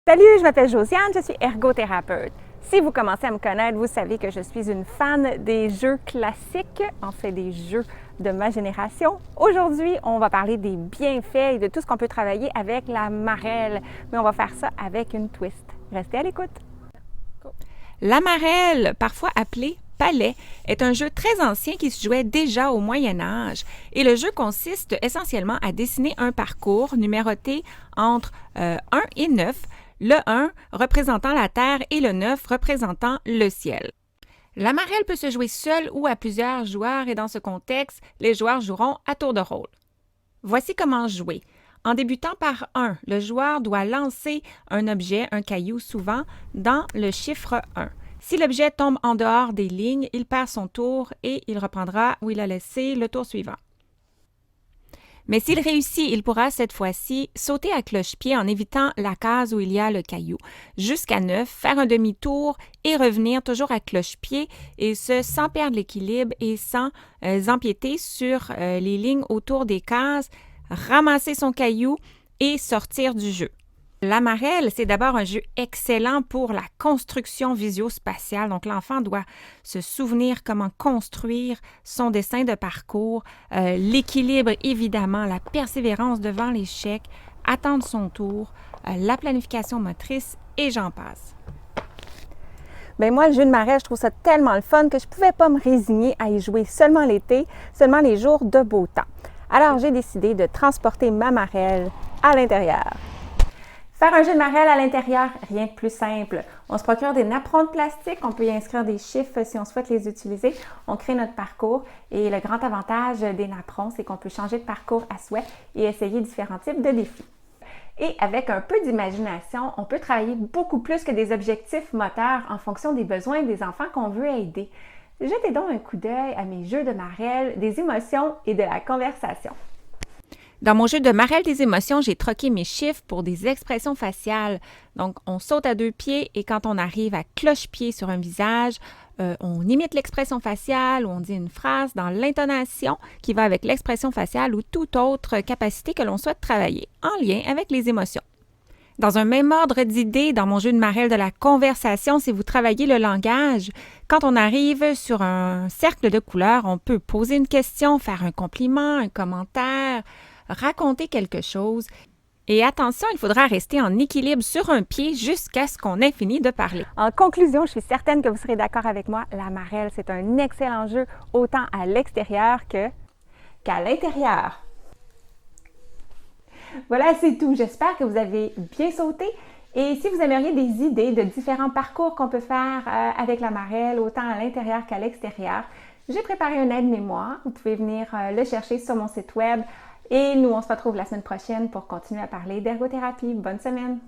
Salut, je m'appelle Josiane, je suis ergothérapeute. Si vous commencez à me connaître, vous savez que je suis une fan des jeux classiques, en fait des jeux de ma génération. Aujourd'hui, on va parler des bienfaits et de tout ce qu'on peut travailler avec la marelle, mais on va faire ça avec une twist. Restez à l'écoute. La marelle, parfois appelée palais, est un jeu très ancien qui se jouait déjà au Moyen Âge et le jeu consiste essentiellement à dessiner un parcours numéroté entre 1 et 9, le 1 représentant la Terre et le 9 représentant le ciel. La marelle peut se jouer seule ou à plusieurs joueurs et dans ce contexte, les joueurs joueront à tour de rôle. Voici comment jouer. En débutant par 1, le joueur doit lancer un objet, un caillou souvent, dans le chiffre 1. Si l'objet tombe en dehors des lignes, il perd son tour et il reprendra où il a laissé le tour suivant. Mais s'il réussit, il pourra cette fois-ci sauter à cloche-pied en évitant la case où il y a le caillou, jusqu'à 9, faire un demi-tour et revenir toujours à cloche-pied, et ce sans perdre l'équilibre et sans empiéter sur les lignes autour des cases, ramasser son caillou et sortir du jeu. La marelle, c'est d'abord un jeu excellent pour la construction visio-spatiale. Donc, l'enfant doit se souvenir comment construire son dessin de parcours, l'équilibre, évidemment, la persévérance devant l'échec, attendre son tour, la planification motrice et j'en passe. Bien, moi, le jeu de marelle, je trouve ça tellement le fun que je ne pouvais pas me résigner à y jouer seulement l'été, seulement les jours de beau temps. Alors, j'ai décidé de transporter ma marelle à l'intérieur. Faire un jeu de marelle à l'intérieur, rien de plus simple. On se procure des napperons de plastique, on peut y inscrire des chiffres si on souhaite les utiliser. On crée notre parcours et le grand avantage des napperons, c'est qu'on peut changer de parcours à souhait et essayer différents types de défis. Et avec un peu d'imagination, on peut travailler beaucoup plus que des objectifs moteurs en fonction des besoins des enfants qu'on veut aider. Jetez donc un coup d'œil à mes jeux de marelle, des émotions et de la conversation. Dans mon jeu de marelle des émotions, j'ai troqué mes chiffres pour des expressions faciales. Donc, on saute à 2 pieds et quand on arrive à cloche-pied sur un visage, on imite l'expression faciale ou on dit une phrase dans l'intonation qui va avec l'expression faciale ou toute autre capacité que l'on souhaite travailler en lien avec les émotions. Dans un même ordre d'idées, dans mon jeu de marelle de la conversation, si vous travaillez le langage, quand on arrive sur un cercle de couleurs, on peut poser une question, faire un compliment, un commentaire, raconter quelque chose. Et attention, il faudra rester en équilibre sur un pied jusqu'à ce qu'on ait fini de parler. En conclusion, je suis certaine que vous serez d'accord avec moi, la marelle, c'est un excellent jeu autant à l'extérieur qu'à l'intérieur. Voilà, c'est tout. J'espère que vous avez bien sauté. Et si vous aimeriez des idées de différents parcours qu'on peut faire avec la marelle, autant à l'intérieur qu'à l'extérieur, j'ai préparé un aide-mémoire. Vous pouvez venir le chercher sur mon site web. Et nous, on se retrouve la semaine prochaine pour continuer à parler d'ergothérapie. Bonne semaine!